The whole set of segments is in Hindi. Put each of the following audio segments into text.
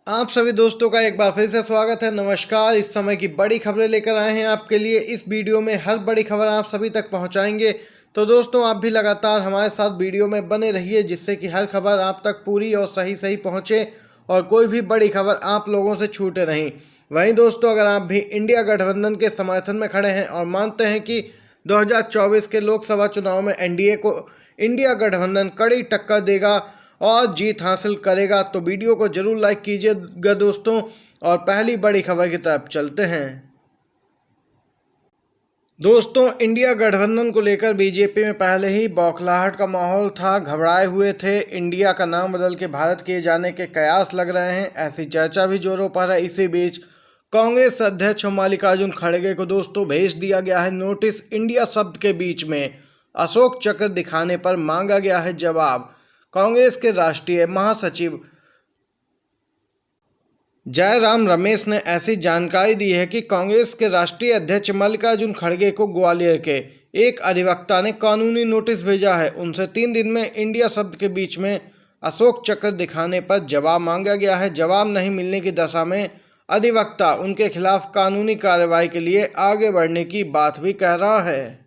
आप सभी दोस्तों का एक बार फिर से स्वागत है। नमस्कार। इस समय की बड़ी खबरें लेकर आए हैं आपके लिए। इस वीडियो में हर बड़ी खबर आप सभी तक पहुंचाएंगे। तो दोस्तों आप भी लगातार हमारे साथ वीडियो में बने रहिए, जिससे कि हर खबर आप तक पूरी और सही पहुंचे और कोई भी बड़ी खबर आप लोगों से छूटे नहीं। वहीं दोस्तों, अगर आप भी इंडिया गठबंधन के समर्थन में खड़े हैं और मानते हैं कि 2024 के लोकसभा चुनाव में एनडीए को इंडिया गठबंधन कड़ी टक्कर देगा और जीत हासिल करेगा, तो वीडियो को जरूर लाइक कीजिएगा दोस्तों। और पहली बड़ी खबर की तरफ चलते हैं। दोस्तों, इंडिया गठबंधन को लेकर बीजेपी में पहले ही बौखलाहट का माहौल था। घबराए हुए थे। इंडिया का नाम बदल के भारत किए जाने के कयास लग रहे हैं, ऐसी चर्चा भी जोरों पर है। इसी बीच कांग्रेस अध्यक्ष मल्लिकार्जुन खड़गे को दोस्तों भेज दिया गया है नोटिस। इंडिया शब्द के बीच में अशोक चक्र दिखाने पर मांगा गया है जवाब। कांग्रेस के राष्ट्रीय महासचिव जयराम रमेश ने ऐसी जानकारी दी है कि कांग्रेस के राष्ट्रीय अध्यक्ष मल्लिकार्जुन खड़गे को ग्वालियर के एक अधिवक्ता ने कानूनी नोटिस भेजा है। उनसे 3 दिन में इंडिया शब्द के बीच में अशोक चक्र दिखाने पर जवाब मांगा गया है। जवाब नहीं मिलने की दशा में अधिवक्ता उनके खिलाफ कानूनी कार्रवाई के लिए आगे बढ़ने की बात भी कह रहा है।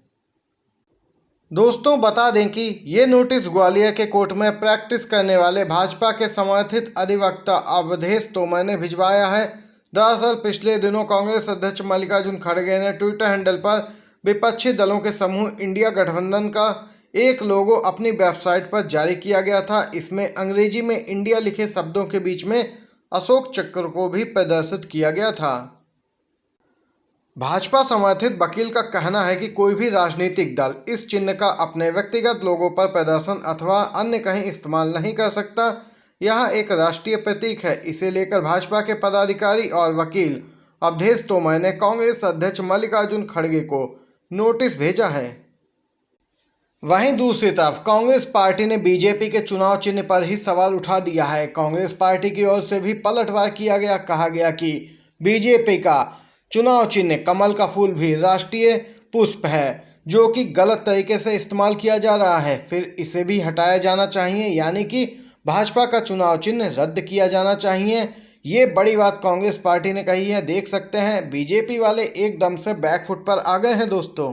दोस्तों बता दें कि ये नोटिस ग्वालियर के कोर्ट में प्रैक्टिस करने वाले भाजपा के समर्थित अधिवक्ता अवधेश तोमर ने भिजवाया है। दरअसल पिछले दिनों कांग्रेस अध्यक्ष मल्लिकार्जुन खड़गे ने ट्विटर हैंडल पर विपक्षी दलों के समूह इंडिया गठबंधन का एक लोगो अपनी वेबसाइट पर जारी किया गया था। इसमें अंग्रेजी में इंडिया लिखे शब्दों के बीच में अशोक चक्र को भी प्रदर्शित किया गया था। भाजपा समर्थित वकील का कहना है कि कोई भी राजनीतिक दल इस चिन्ह का अपने व्यक्तिगत लोगों पर प्रदर्शन अथवा अन्य कहीं इस्तेमाल नहीं कर सकता। यह एक राष्ट्रीय प्रतीक है। इसे लेकर भाजपा के पदाधिकारी और वकील अवधेश तोमर ने कांग्रेस अध्यक्ष मल्लिकार्जुन खड़गे को नोटिस भेजा है। वहीं दूसरी तरफ कांग्रेस पार्टी ने बीजेपी के चुनाव चिन्ह पर ही सवाल उठा दिया है। कांग्रेस पार्टी की ओर से भी पलटवार किया गया। कहा गया कि बीजेपी का चुनाव चिन्ह कमल का फूल भी राष्ट्रीय पुष्प है, जो कि गलत तरीके से इस्तेमाल किया जा रहा है। फिर इसे भी हटाया जाना चाहिए, यानी कि भाजपा का चुनाव चिन्ह रद्द किया जाना चाहिए। ये बड़ी बात कांग्रेस पार्टी ने कही है। देख सकते हैं बीजेपी वाले एकदम से बैकफुट पर आ गए हैं। दोस्तों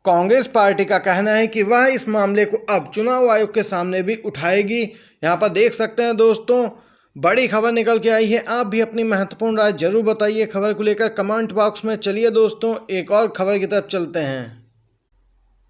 कांग्रेस पार्टी का कहना है कि वह इस मामले को अब चुनाव आयोग के सामने भी उठाएगी। यहाँ पर देख सकते हैं दोस्तों, बड़ी खबर निकल के आई है। आप भी अपनी महत्वपूर्ण राय जरूर बताइए खबर को लेकर कमेंट बॉक्स में। चलिए दोस्तों एक और खबर की तरफ चलते हैं।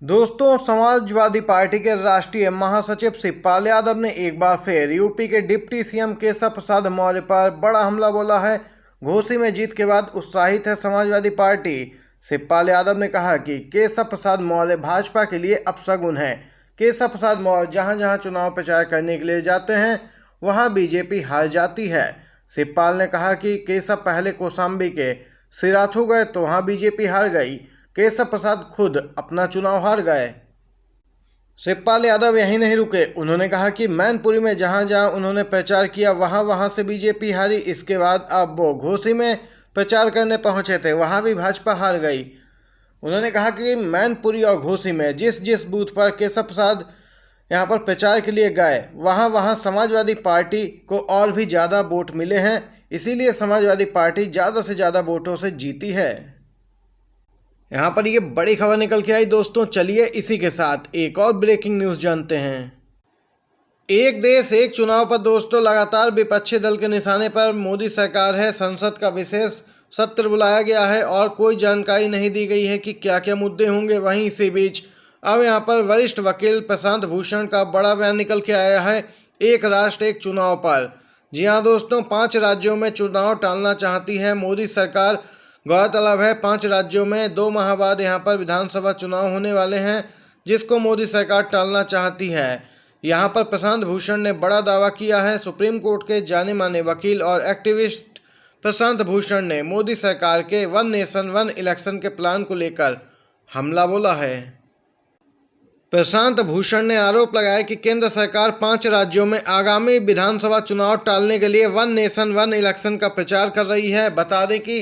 दोस्तों समाजवादी पार्टी के राष्ट्रीय महासचिव शिवपाल यादव ने एक बार फिर यूपी के डिप्टी सीएम केशव प्रसाद मौर्य पर बड़ा हमला बोला है। घोसी में जीत के बाद उत्साहित है समाजवादी पार्टी। शिवपाल यादव ने कहा कि केशव प्रसाद मौर्य भाजपा के लिए अपशगुन है। केशव प्रसाद मौर्य जहां जहां चुनाव प्रचार करने के लिए जाते हैं वहां बीजेपी हार जाती है। शिवपाल ने कहा कि केशव पहले कौशाम्बी के सिराथू गए तो वहां बीजेपी हार गई। केशव प्रसाद खुद अपना चुनाव हार गए। शिवपाल यादव यहीं नहीं रुके। उन्होंने कहा कि मैनपुरी में जहां जहां उन्होंने प्रचार किया वहां से बीजेपी हारी। इसके बाद अब वो घोसी में प्रचार करने पहुंचे थे, वहां भी भाजपा हार गई। उन्होंने कहा कि मैनपुरी और घोसी में जिस जिस बूथ पर केशव प्रसाद यहाँ पर प्रचार के लिए गए वहाँ समाजवादी पार्टी को और भी ज़्यादा वोट मिले हैं, इसीलिए समाजवादी पार्टी ज़्यादा से ज़्यादा वोटों से जीती है। यहाँ पर ये बड़ी खबर निकल के आई। दोस्तों चलिए इसी के साथ एक और ब्रेकिंग न्यूज़ जानते हैं। एक देश एक चुनाव पर दोस्तों लगातार विपक्षी दल के निशाने पर मोदी सरकार है। संसद का विशेष सत्र बुलाया गया है और कोई जानकारी नहीं दी गई है कि क्या क्या मुद्दे होंगे। वहीं इसी बीच अब यहाँ पर वरिष्ठ वकील प्रशांत भूषण का बड़ा बयान निकल के आया है एक राष्ट्र एक चुनाव पर। जी हाँ दोस्तों, 5 राज्यों में चुनाव टालना चाहती है मोदी सरकार। गौरतलब है 5 राज्यों में 2 माह बाद यहाँ पर विधानसभा चुनाव होने वाले हैं, जिसको मोदी सरकार टालना चाहती है। यहाँ पर प्रशांत भूषण ने बड़ा दावा किया है। सुप्रीम कोर्ट के जाने माने वकील और एक्टिविस्ट प्रशांत भूषण ने मोदी सरकार के 1 नेशन 1 इलेक्शन के प्लान को लेकर हमला बोला है। प्रशांत भूषण ने आरोप लगाया कि केंद्र सरकार 5 राज्यों में आगामी विधानसभा चुनाव टालने के लिए 1 नेशन 1 इलेक्शन का प्रचार कर रही है। बता दें कि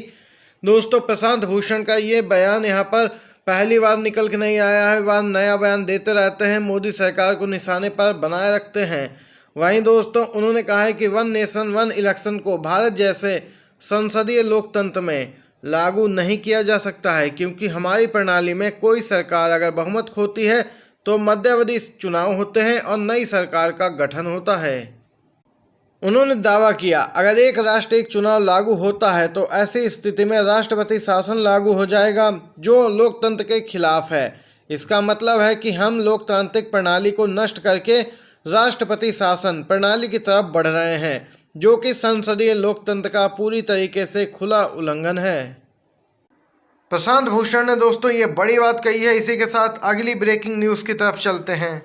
दोस्तों प्रशांत भूषण का ये बयान यहाँ पर पहली बार निकल के नहीं आया है। वह नया बयान देते रहते हैं, मोदी सरकार को निशाने पर बनाए रखते हैं। वहीं दोस्तों उन्होंने कहा है कि वन नेशन वन इलेक्शन को भारत जैसे संसदीय लोकतंत्र में लागू नहीं किया जा सकता है, क्योंकि हमारी प्रणाली में कोई सरकार अगर बहुमत खोती है तो मध्यावधि चुनाव होते हैं और नई सरकार का गठन होता है। उन्होंने दावा किया, अगर एक राष्ट्र एक चुनाव लागू होता है तो ऐसी स्थिति में राष्ट्रपति शासन लागू हो जाएगा, जो लोकतंत्र के खिलाफ है। इसका मतलब है कि हम लोकतांत्रिक प्रणाली को नष्ट करके राष्ट्रपति शासन प्रणाली की तरफ बढ़ रहे हैं, जो कि संसदीय लोकतंत्र का पूरी तरीके से खुला उल्लंघन है। प्रशांत भूषण ने दोस्तों ये बड़ी बात कही है। इसी के साथ अगली ब्रेकिंग न्यूज़ की तरफ चलते हैं।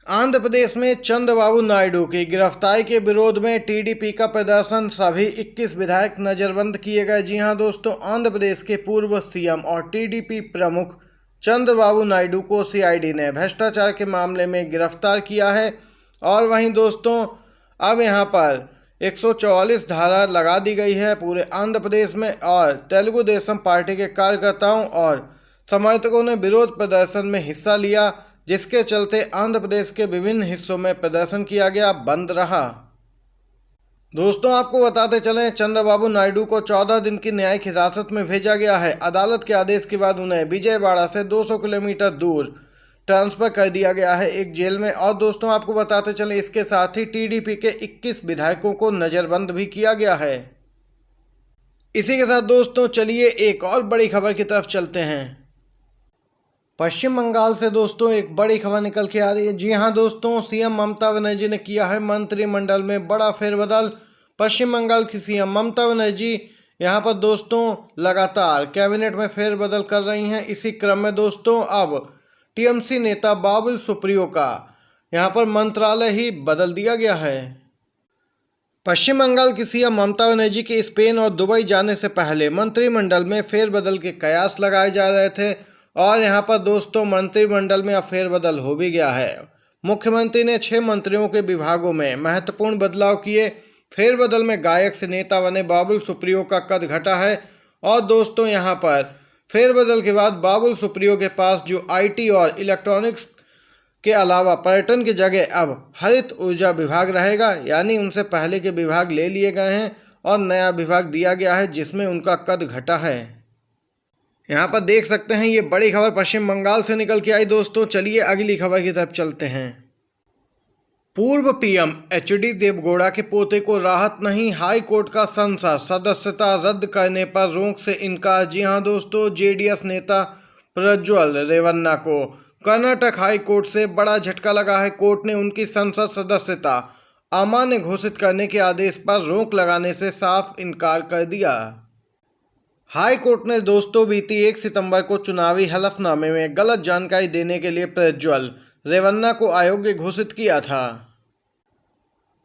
आंध्र प्रदेश में चंद्रबाबू नायडू की गिरफ्तारी के विरोध में टीडीपी का प्रदर्शन, सभी 21 विधायक नजरबंद किए गए। जी हां दोस्तों, आंध्र प्रदेश के पूर्व सीएम और टीडीपी प्रमुख चंद्रबाबू नायडू को सीआईडी ने भ्रष्टाचार के मामले में गिरफ्तार किया है। और वहीं दोस्तों अब यहां पर 144 धारा लगा दी गई है पूरे आंध्र प्रदेश में, और तेलुगु देशम पार्टी के कार्यकर्ताओं और समर्थकों ने विरोध प्रदर्शन में हिस्सा लिया, जिसके चलते आंध्र प्रदेश के विभिन्न हिस्सों में प्रदर्शन किया गया, बंद रहा। दोस्तों आपको बताते चलें, चंद्रबाबू नायडू को 14 दिन की न्यायिक हिरासत में भेजा गया है। अदालत के आदेश के बाद उन्हें विजयवाड़ा से 200 किलोमीटर दूर ट्रांसफर कर दिया गया है एक जेल में। और दोस्तों आपको बताते चलें, इसके साथ ही टीडीपी के 21 विधायकों को नजरबंद भी किया गया है। इसी के साथ दोस्तों चलिए एक और बड़ी खबर की तरफ चलते हैं। पश्चिम बंगाल से दोस्तों एक बड़ी खबर निकल के आ रही है। जी हां दोस्तों, सीएम ममता बनर्जी ने किया है मंत्रिमंडल में बड़ा फेरबदल। पश्चिम बंगाल की सीएम ममता बनर्जी यहां पर दोस्तों लगातार कैबिनेट में फेरबदल कर रही हैं। इसी क्रम में दोस्तों अब टीएमसी नेता बाबुल सुप्रियो का यहां पर मंत्रालय ही बदल दिया गया है। पश्चिम बंगाल की सीएम ममता बनर्जी के स्पेन और दुबई जाने से पहले मंत्रिमंडल में फेरबदल के कयास लगाए जा रहे थे, और यहां पर दोस्तों मंत्रिमंडल में अब फेरबदल हो भी गया है। मुख्यमंत्री ने 6 मंत्रियों के विभागों में महत्वपूर्ण बदलाव किए। फेरबदल में गायक से नेता बने बाबुल सुप्रियो का कद घटा है। और दोस्तों यहां पर फेरबदल के बाद बाबुल सुप्रियो के पास जो आईटी और इलेक्ट्रॉनिक्स के अलावा पर्यटन की जगह अब हरित ऊर्जा विभाग रहेगा, यानी उनसे पहले के विभाग ले लिए गए हैं और नया विभाग दिया गया है, जिसमें उनका कद घटा है। यहाँ पर देख सकते हैं ये बड़ी खबर पश्चिम बंगाल से निकल के आई। दोस्तों चलिए अगली खबर की तरफ चलते हैं। पूर्व पीएम एचडी देवगौड़ा के पोते को राहत नहीं, हाई कोर्ट का संसद सदस्यता रद्द करने पर रोक से इनकार। जी हां दोस्तों, जेडीएस नेता प्रज्वल रेवन्ना को कर्नाटक हाई कोर्ट से बड़ा झटका लगा है। कोर्ट ने उनकी संसद सदस्यता अमान्य घोषित करने के आदेश पर रोक लगाने से साफ इनकार कर दिया। हाई कोर्ट ने दोस्तों बीती 1 सितंबर को चुनावी हलफनामे में गलत जानकारी देने के लिए प्रज्वल रेवन्ना को अयोग्य घोषित किया था।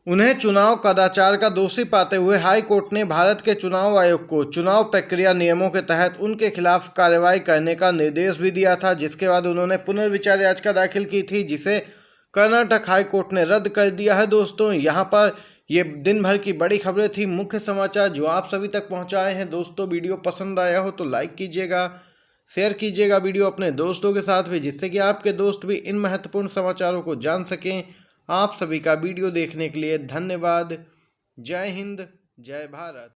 उन्हें चुनाव कदाचार का दोषी पाते हुए हाई कोर्ट ने भारत के चुनाव आयोग को चुनाव प्रक्रिया नियमों के तहत उनके खिलाफ कार्रवाई करने का निर्देश भी दिया था, जिसके बाद उन्होंने पुनर्विचार याचिका दाखिल की थी, जिसे कर्नाटक हाई कोर्ट ने रद्द कर दिया है। दोस्तों यहाँ पर ये दिन भर की बड़ी खबरें थी, मुख्य समाचार जो आप सभी तक पहुंचाए हैं। दोस्तों वीडियो पसंद आया हो तो लाइक कीजिएगा, शेयर कीजिएगा वीडियो अपने दोस्तों के साथ भी, जिससे कि आपके दोस्त भी इन महत्वपूर्ण समाचारों को जान सकें। आप सभी का वीडियो देखने के लिए धन्यवाद। जय हिंद, जय भारत।